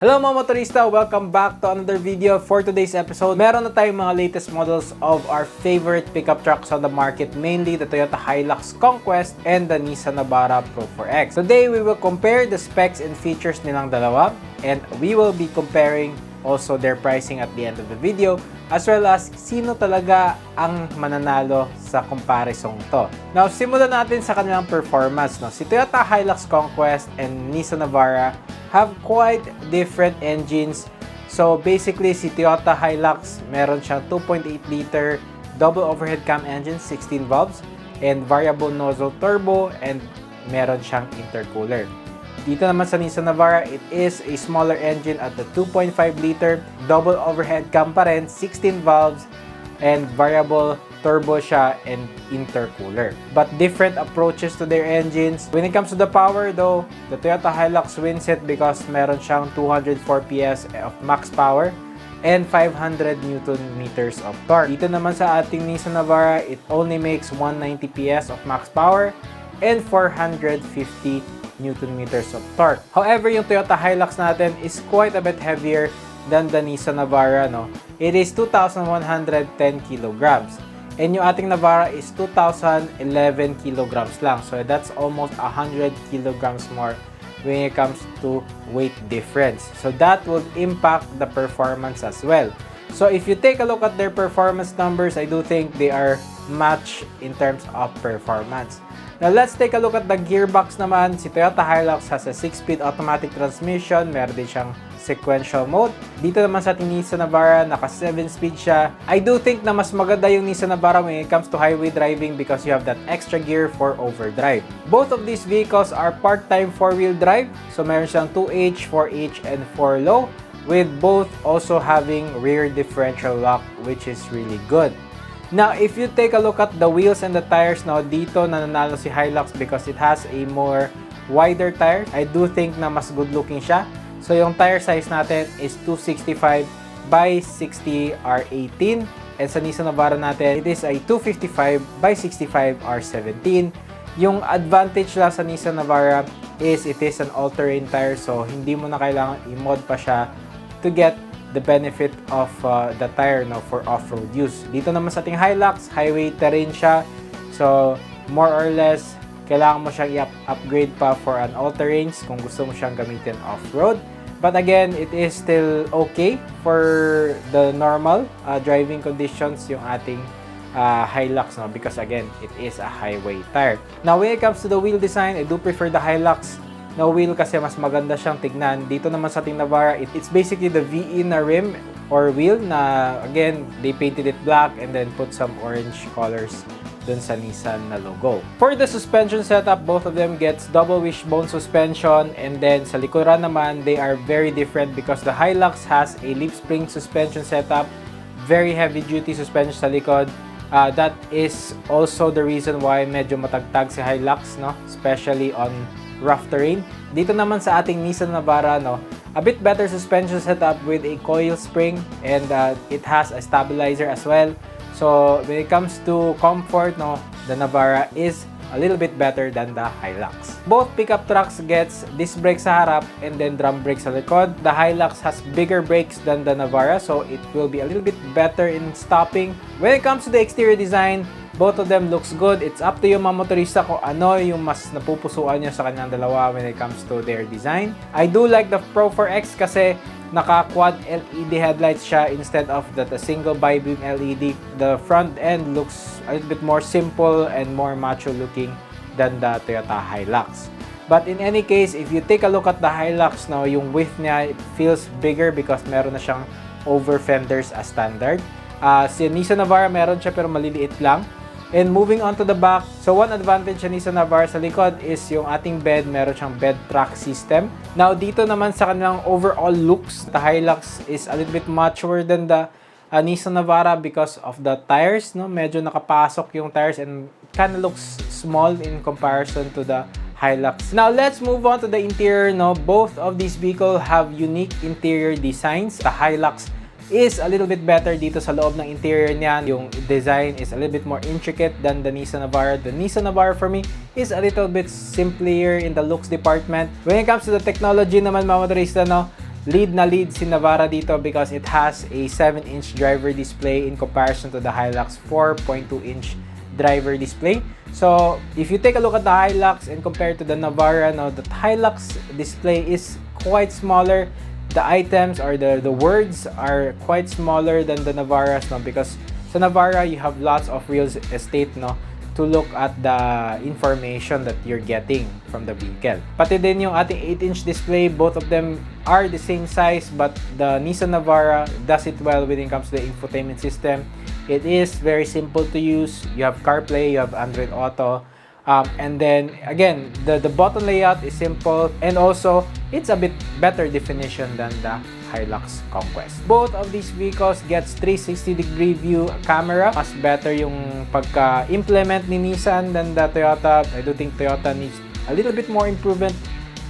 Hello mga motorista! Welcome back to another video. For today's episode, meron na tayong mga latest models of our favorite pickup trucks on the market, mainly the Toyota Hilux Conquest and the Nissan Navara Pro-4X. Today, we will compare the specs and features nilang dalawa, and we will be comparing also their pricing at the end of the video, as well as sino talaga ang mananalo sa comparison to. Now, simulan natin sa kanilang performance. Si Toyota Hilux Conquest and Nissan Navara have quite different engines. So basically, si Toyota Hilux, meron siyang 2.8 liter double overhead cam engine, 16 valves, and variable nozzle turbo, and meron siyang intercooler. Dito naman sa Nissan Navara, it is a smaller engine at the 2.5 liter double overhead cam pa rin, 16 valves, and variable turbo siya and intercooler. But different approaches to their engines. When it comes to the power though, the Toyota Hilux wins it because meron siyang 204 PS of max power and 500 Newton meters of torque. Dito naman sa ating Nissan Navara, it only makes 190 PS of max power and 450 Newton meters of torque. However, yung Toyota Hilux natin is quite a bit heavier than the Nissan Navara. It is 2,110 kilograms. And yung ating Navara is 2,011 kilograms lang. So that's almost 100 kilograms more when it comes to weight difference. So that will impact the performance as well. So if you take a look at their performance numbers, I do think they are matched in terms of performance. Now let's take a look at the gearbox naman. Si Toyota Hilux has a 6-speed automatic transmission. Meron din siyang sequential mode. Dito naman sa ating Nissan Navara, naka 7-speed siya. I do think na mas maganda yung Nissan Navara when it comes to highway driving because you have that extra gear for overdrive. Both of these vehicles are part-time 4-wheel drive. So meron siyang 2H, 4H, and 4-low, with both also having rear differential lock, which is really good. Now, if you take a look at the wheels and the tires, dito nananalo si Hilux because it has a more wider tire. I do think na mas good looking siya. So, yung tire size natin is 265 by 60 R18. And sa Nissan Navara natin, it is a 255 by 65 R17. Yung advantage lang sa Nissan Navara is it is an all-terrain tire. So, hindi mo na kailangan i-mod pa siya to get the benefit of the tire for off-road use. Dito naman sa ating Hilux, highway terrain siya. So, more or less, kailangan mo siyang i-upgrade pa for an all-terrains kung gusto mo siyang gamitin off-road. But again, it is still okay for the normal driving conditions yung ating Hilux, because again, it is a highway tire. Now, when it comes to the wheel design, I do prefer the Hilux na wheel kasi mas maganda siyang tignan. Dito naman sa ating Navara, it's basically the VE na rim or wheel na, again, they painted it black and then put some orange colors dun sa Nissan na logo. For the suspension setup, both of them gets double wishbone suspension, and then sa likuran naman, they are very different because the Hilux has a leaf spring suspension setup, very heavy duty suspension sa likod. That is also the reason why medyo matagtag si Hilux, especially on rough terrain. Dito naman sa ating Nissan Navara, a bit better suspension setup with a coil spring, and it has a stabilizer as well. So when it comes to comfort, the Navara is a little bit better than the Hilux. Both pickup trucks gets disc brakes sa harap and then drum brakes sa likod. The Hilux has bigger brakes than the Navara, so it will be a little bit better in stopping. When it comes to the exterior design, both of them looks good. It's up to you mga motorista kung ano yung mas napupusuan nyo sa kanyang dalawa when it comes to their design. I do like the Pro-4X kasi naka-quad LED headlights siya instead of the single bi-beam LED. The front end looks a little bit more simple and more macho looking than the Toyota Hilux. But in any case, if you take a look at the Hilux, yung width niya, it feels bigger because meron na siyang over fenders as standard. Si Nissan Navara meron siya pero maliliit lang. And moving on to the back, so one advantage sa Nissan Navara sa likod is yung ating bed, meron siyang bed track system. Now, dito naman sa kanilang overall looks, the Hilux is a little bit mature than the Nissan Navara because of the tires. Medyo nakapasok yung tires and kind of looks small in comparison to the Hilux. Now, let's move on to the interior. Both of these vehicles have unique interior designs. The Hilux is a little bit better dito sa loob ng interior niyan. Yung design is a little bit more intricate than the Nissan Navara. The Nissan Navara for me is a little bit simpler in the looks department. When it comes to the technology naman mga motorista, lead na lead si Navara dito because it has a 7-inch driver display in comparison to the Hilux 4.2-inch driver display. So if you take a look at the Hilux and compare to the Navara, now the Hilux display is quite smaller. The items or the words are quite smaller than the Navara's, no, because sa Navara you have lots of real estate, no, to look at the information that you're getting from the vehicle. Pati din yung ating 8-inch display, both of them are the same size, but the Nissan Navara does it well when it comes to the infotainment system. It is very simple to use. You have CarPlay, you have Android Auto, and then again, the button layout is simple, and also it's a bit better definition than the Hilux Conquest. Both of these vehicles gets 360-degree view camera. Mas better yung pagka-implement ni Nissan than the Toyota. I do think Toyota needs a little bit more improvement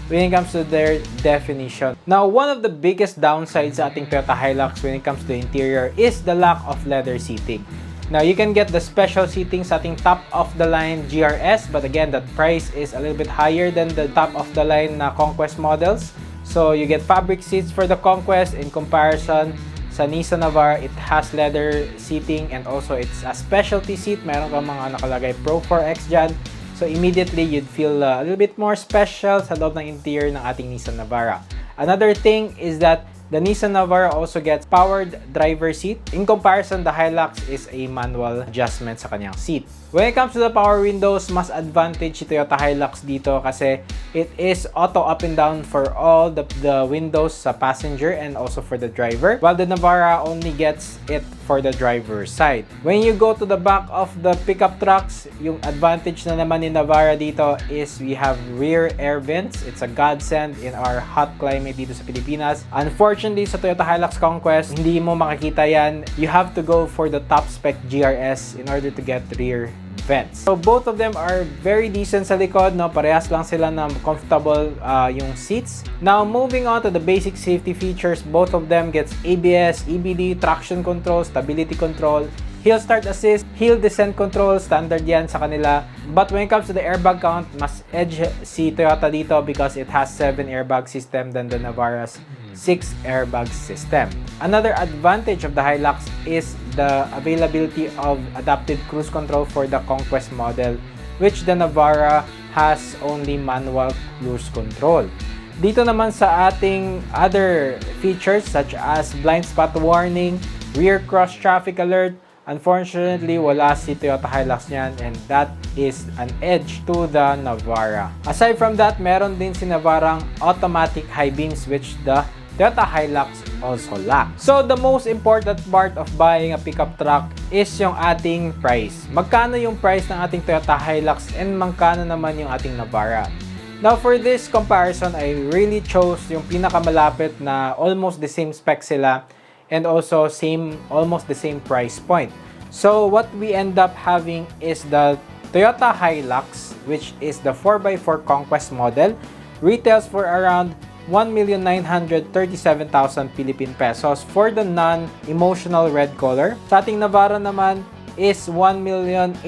when it comes to their definition. Now, one of the biggest downsides sa ating Toyota Hilux when it comes to the interior is the lack of leather seating. Now, you can get the special seating sa ating top-of-the-line GRS, but again, that price is a little bit higher than the top-of-the-line na Conquest models. So, you get fabric seats for the Conquest. In comparison sa Nissan Navara, it has leather seating and also it's a specialty seat. Meron kang mga nakalagay Pro-4X dyan. So, immediately, you'd feel a little bit more special sa loob ng interior ng ating Nissan Navara. Another thing is that the Nissan Navara also gets powered driver seat. In comparison, the Hilux is a manual adjustment sa kanyang seat. When it comes to the power windows, mas advantage si Toyota Hilux dito kasi it is auto up and down for all the windows sa passenger and also for the driver, while the Navara only gets it for the driver's side. When you go to the back of the pickup trucks, yung advantage na naman ni Navara dito is we have rear air vents. It's a godsend in our hot climate dito sa Pilipinas. Unfortunately, sa Toyota Hilux Conquest, hindi mo makikita yan. You have to go for the top spec GRS in order to get rear vents. So both of them are very decent sa likod, no? Parehas lang sila na comfortable yung seats. Now moving on to the basic safety features, both of them gets ABS, EBD, traction control, stability control, hill start assist, hill descent control, standard yan sa kanila. But when it comes to the airbag count, mas edge si Toyota dito because it has 7 airbag system than the Navara's 6 airbag system. Another advantage of the Hilux is the availability of adaptive cruise control for the Conquest model, which the Navara has only manual cruise control. Dito naman sa ating other features such as blind spot warning, rear cross traffic alert, unfortunately, wala si Toyota Hilux niyan, and that is an edge to the Navara. Aside from that, meron din si Navarang automatic high beams which the Toyota Hilux also lacks. So, the most important part of buying a pickup truck is yung ating price. Magkano yung price ng ating Toyota Hilux and magkano naman yung ating Navara? Now, for this comparison, I really chose yung pinakamalapit na almost the same spec sila and also almost the same price point. So, what we end up having is the Toyota Hilux, which is the 4x4 Conquest model, retails for around 1,937,000 Philippine pesos for the non-emotional red color. Sa ating Navara naman is 1,811,000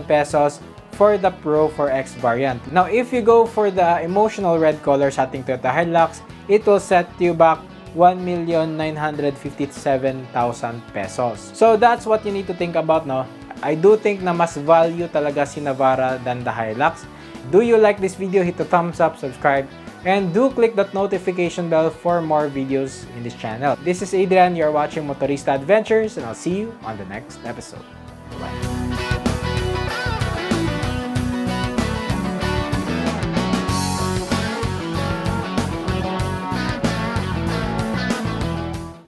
pesos for the Pro-4X variant. Now, if you go for the emotional red color sa ating Toyota Hilux, it will set you back 1,957,000 pesos. So, that's what you need to think about, no? I do think na mas value talaga si Navara than the Hilux. Do you like this video? Hit the thumbs up, subscribe, and do click that notification bell for more videos in this channel. This is Adrian, you're watching Motorista Adventures, and I'll see you on the next episode. Bye.